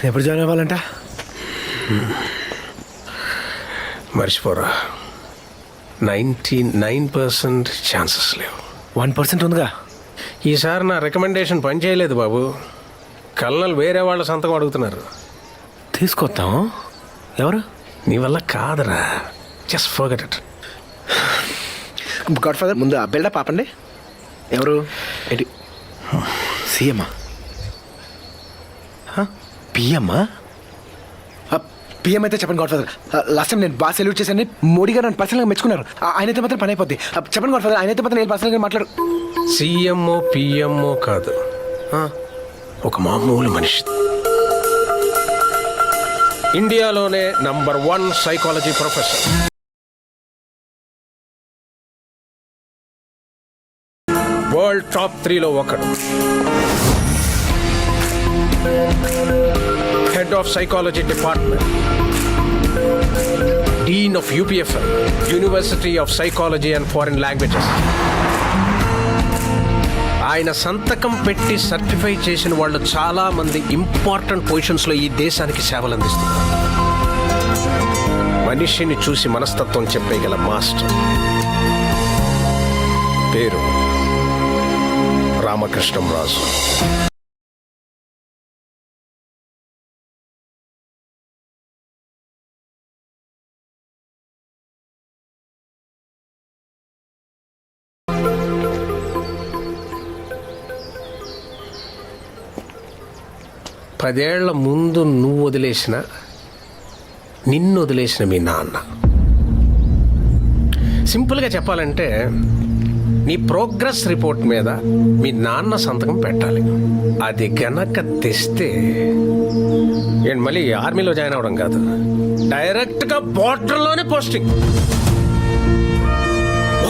ఎప్పుడు join అవ్వాలంట? మర్చిపోరా, 99% chances లేవు. 1% ఉందిగా. ఈసారి నా రికమెండేషన్ పనిచేయలేదు బాబు. కల్నల్ వేరే వాళ్ళ సంతకం అడుగుతున్నారు. తీసుకొద్దాం. ఎవరు? నీ వల్ల కాదురా, just forget it. God father ముందు ఆ బిల్డప్ ఆపండి. ఎవరు? ఏంటి? సీఎమ్మా? పిఎమ్మా? పిఎం అయితే చెప్పండి గాడ్ ఫాదర్. లాస్ట్ టైం నేను బాగా సెల్యూట్ చేశాను. మోడీ గారు నన్ను పర్సనల్గా మెచ్చుకున్నారు. ఆయన అయితే మాత్రం పని అయిపోద్ది. చెప్పండి గాడ్ ఫాదర్. ఆయన అయితే మాత్రం నేను పర్సనల్గా మాట్లాడు. సీఎంఓ పిఎంఓ కాదు, ఒక మామూలు మనిషి. ఇండియాలోనే number 1 psychology professor, world top 3లో ఒకడు, head of psychology department, dean of UPFL, university of psychology and foreign languages. ఆయన సంతకం పెట్టి సర్టిఫై చేసిన వాళ్ళు చాలా మంది ఇంపార్టెంట్ పొజిషన్స్లో ఈ దేశానికి సేవలు అందిస్తున్నారు. మనిషిని చూసి మనస్తత్వం చెప్పగల మాస్టర్. పేరు రామకృష్ణం రాజు. పదేళ్ల ముందు నువ్వు వదిలేసిన, నిన్ను వదిలేసిన మీ నాన్న. సింపుల్గా చెప్పాలంటే నీ ప్రోగ్రెస్ రిపోర్ట్ మీద మీ నాన్న సంతకం పెట్టాలి. అది గనక తెస్తే ఏంటి మళ్ళీ ఆర్మీలో జాయిన్ అవ్వడం కాదు, డైరెక్ట్గా బార్డర్లోనే పోస్టింగ్.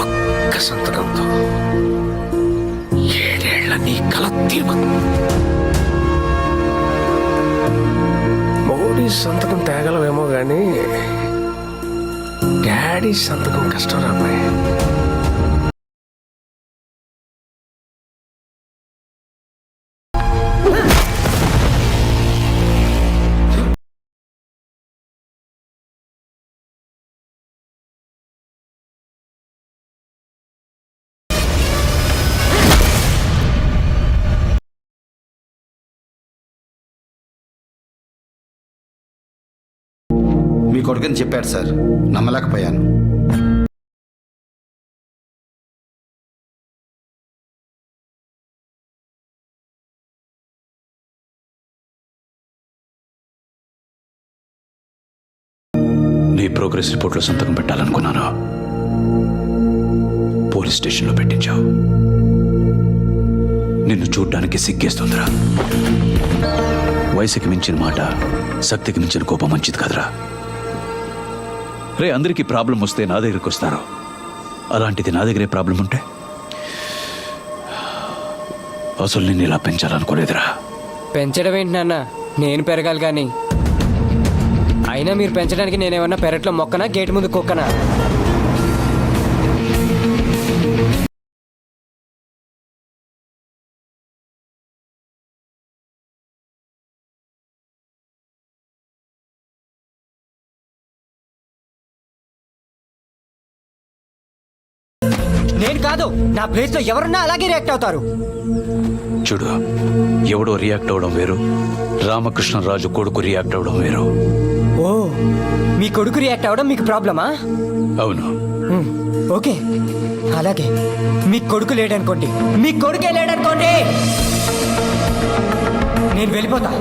ఒక్క సంతకంతో 7 ఏళ్ల నీ కల తీరుకుంది. మోడీ సంతకం తేగలవేమో కానీ డాడీ సంతకం కష్టం రాబాయ్. మీ కొడుకుని చెప్పారు సార్, నమ్మలేకపోయాను. నీ ప్రోగ్రెస్ రిపోర్ట్లో సంతకం పెట్టాలనుకున్నాను, పోలీస్ స్టేషన్లో పెట్టించావు. నిన్ను చూడ్డానికి సిగ్గేస్తుందిరా. వయసుకి మించిన మాట, శక్తికి మించిన కోపం మంచిది కాదురా. రే, అందరికీ ప్రాబ్లం వస్తే నా దగ్గరికి వస్తారు. అలాంటిది నా దగ్గరే ప్రాబ్లం ఉంటే అసలు నేను ఇలా పెంచాలనుకోలేదురా. పెంచడం ఏంటి నాన్న, నేను పెరగాలి కానీ. అయినా మీరు పెంచడానికి నేనేమన్నా పెరట్లో మొక్కనా, గేటు ముందు కుక్కనా? నేను కాదు, నా ప్లేస్లో ఎవరున్నా అలాగే రియాక్ట్ అవుతారు. చూడు, ఎవడో రియాక్ట్ అవడం వేరు, రామకృష్ణరాజు కొడుకు రియాక్ట్ అవడం వేరు. ఓ, మీ కొడుకు రియాక్ట్ అవడం మీకు ప్రాబ్లమా? అవును. ఓకే, అలాగే. మీ కొడుకు లేడనుకోండి, మీ కొడుకే లేడనుకోండి, నేను వెళ్ళిపోతా.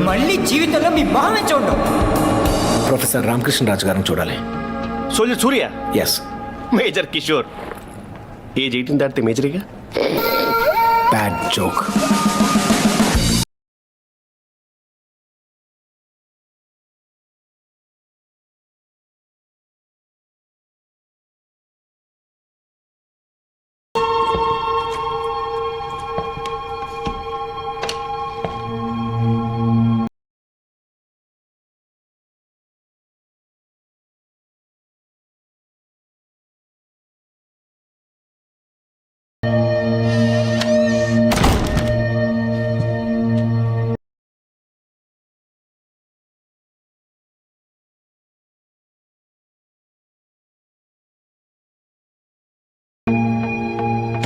మళ్ళీ జీవితంలో మీ మొహమే చూడు. ప్రొఫెసర్ రామకృష్ణరాజు గారిని చూడాలి. సోల్జర్ సూర్య? ఎస్. మేజర్ కిషోర్. ఏజ్ 18 దాటితే మేజర్గా. Bad joke.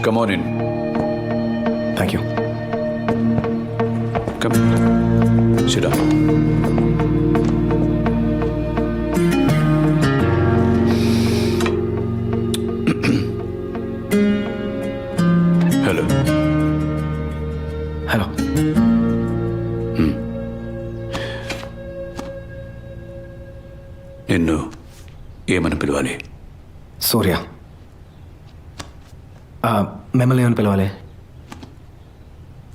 Come on in. Thank you. Come. Sit down. Hello. Hello. నిన్ను ఏమని పిలవాలి? సూర్య. మిమ్మల్ని ఏమని పిలవాలి?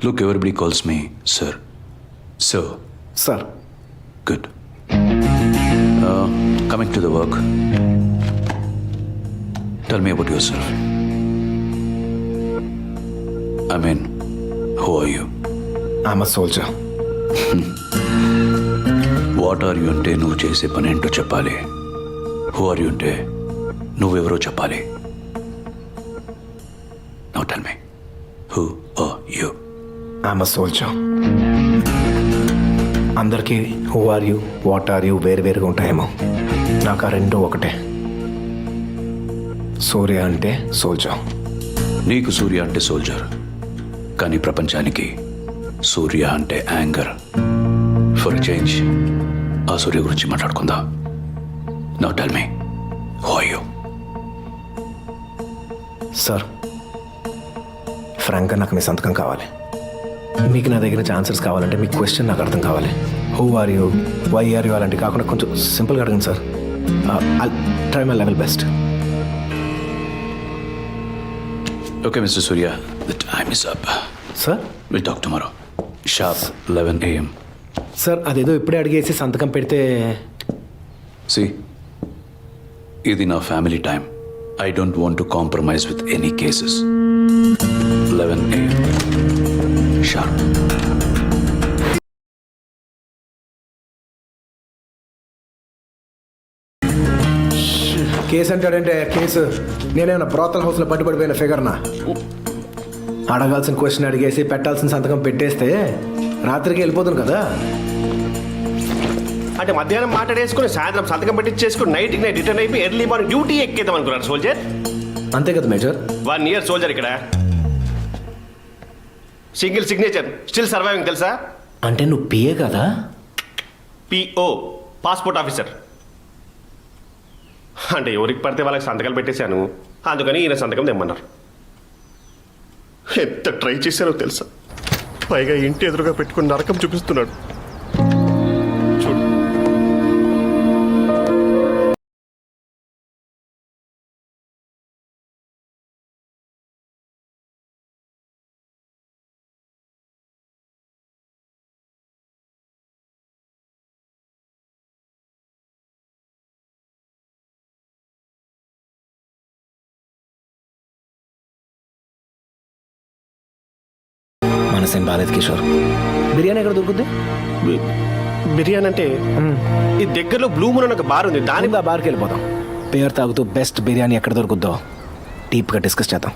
Look, everybody calls me sir. So, sir. good. Coming to the work. Tell me about yourself. I mean, who are you? I'm a soldier. What are you అంటే నువ్వు చేసే పని ఏంటో చెప్పాలి. హూ ఆర్ యు అంటే నువ్వెవరో చెప్పాలి. Now tell me, who are you? I'm a soldier. అందరికీ who are you, what are you వేరువేరుగా ఉంటాయేమో. నాకు ఆ రెండు ఒకటే. సూర్య అంటే సోల్జర్. నీకు సూర్య అంటే సోల్జర్, కానీ ప్రపంచానికి సూర్య అంటే యాంగర్. ఫర్ చేంజ్ ఆ సూర్య గురించి మాట్లాడుకుందాం. Now tell me, who are you? Sir, ఫ్రాంక్గా నాకు మీ సంతకం కావాలి. మీకు నా దగ్గర నుంచి ఆన్సర్స్ కావాలంటే మీ క్వశ్చన్ నాకు అర్థం కావాలి. Who are you, why are you అలాంటివి కాకుండా కొంచెం సింపుల్గా అడగండి sir. I try my level best. Okay mister Surya, the time is up. Sir. Will talk tomorrow sharp 11 AM. Sir, అదేదో ఇప్పుడే అడిగేసి సంతకం పెడితే. See, ఇది నా family time. I don't want to compromise with any cases. 11 AM. Sharp. Case అంటాడంటే case నేనేమన్నా brothel హౌస్లో పట్టుబడిపోయిన ఫిగర్నా? అడగాల్సిన క్వశ్చన్ అడిగేసి పెట్టాల్సిన సంతకం పెట్టేస్తే రాత్రికి వెళ్ళిపోతుంది కదా. అంటే మధ్యాహ్నం మాట్లాడేసుకుని సాయంత్రం సంతకం పెట్టించేసుకుని నైట్కి నైట్ రిటర్న్ అయిపోయి ఎర్లీ మార్నింగ్ డ్యూటీ ఎక్కేద్దాం అనుకున్నారు సోల్జర్. అంతే కదా మేజర్. 1 year సోల్జర్ ఇక్కడ. సింగిల్ సిగ్నేచర్, స్టిల్ సర్వైవింగ్ తెలుసా? అంటే నువ్వు పిఏ కదా? PO, passport officer. అంటే ఎవరికి పడితే వాళ్ళకి సంతకాలు పెట్టేశాను, అందుకని ఈయన సంతకం తెమ్మన్నారు. ఎంత ట్రై చేశారో తెలుసా? పైగా ఇంటి ఎదురుగా పెట్టుకుని నరకం చూపిస్తున్నాడు. చూడు. మనసేం బాలేదు కిషోర్. బిర్యానీ ఎక్కడ దొరుకుద్ది? బిర్యానీ అంటే ఈ దగ్గరలో బ్లూ మూన్ అని ఒక బార్ ఉంది, దాని ఆ బార్కి వెళ్ళిపోదాం. పేరు తాగుతూ బెస్ట్ బిర్యానీ ఎక్కడ దొరుకుద్దో డీప్గా డిస్కస్ చేద్దాం.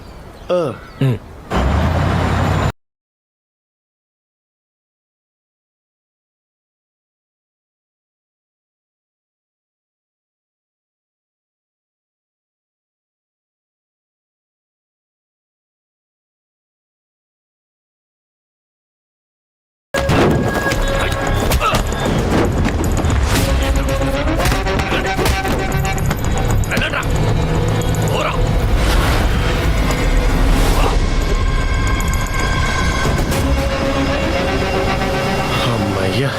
అమ్మయ్యా,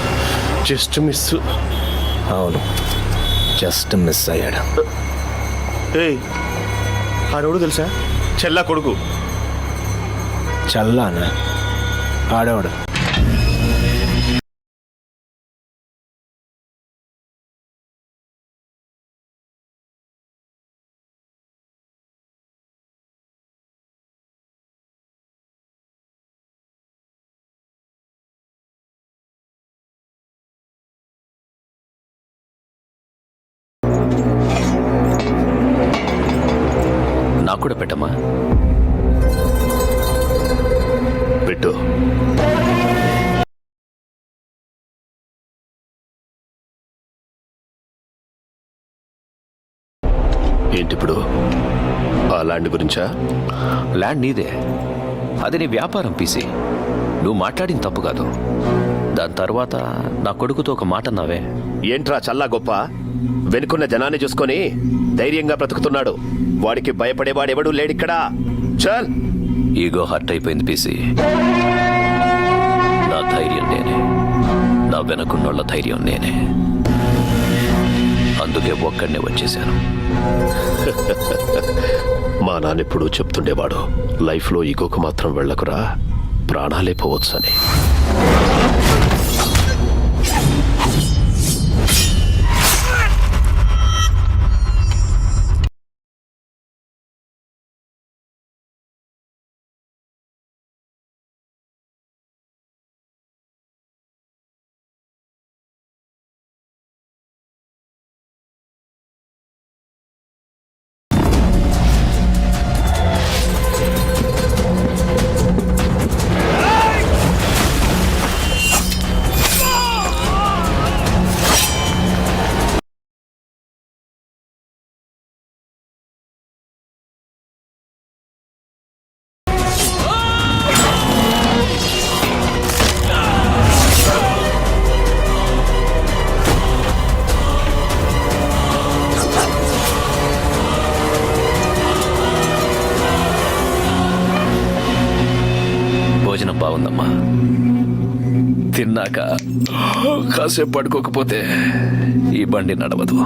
జస్ట్ మిస్. అవును, జస్ట్ మిస్ అయ్యాడు. ఏయ్, ఆడోడు తెలుసా? చెల్లా కొడుకు. చల్లానా? ఆడవాడు. నాకు కూడా పెట్టమ్మా. పెట్టు. ఏంటిప్పుడు ఆ ల్యాండ్ గురించా? ల్యాండ్ నీదే, అది నీ వ్యాపారం పీసీ. నువ్వు మాట్లాడింది తప్పు కాదు. దాని తర్వాత నా కొడుకుతో ఒక మాట అన్నావే. ఏంట్రా చల్లా గొప్ప? వెనుకున్న జనాన్ని చూసుకొని ధైర్యంగా బ్రతుకుతున్నాడు. వాడికి భయపడేవాడెవడూ లేడిక్కడా. చల్. ఈగో హర్ట్ అయిపోయింది పీసీ. నా ధైర్యం నేనే, నా వెనకున్నోళ్ళ ధైర్యం నేనే. అందుకే ఒక్కడనే వచ్చేసాను. మా నాన్నెప్పుడు చెప్తుండేవాడు, లైఫ్లో ఈగోకు మాత్రం వెళ్ళకురా, ప్రాణాలే పోవచ్చని. భోజనం బాగుందమ్మా. తిన్నాక కాసేపు పడుకోకపోతే ఈ బండి నడవదు.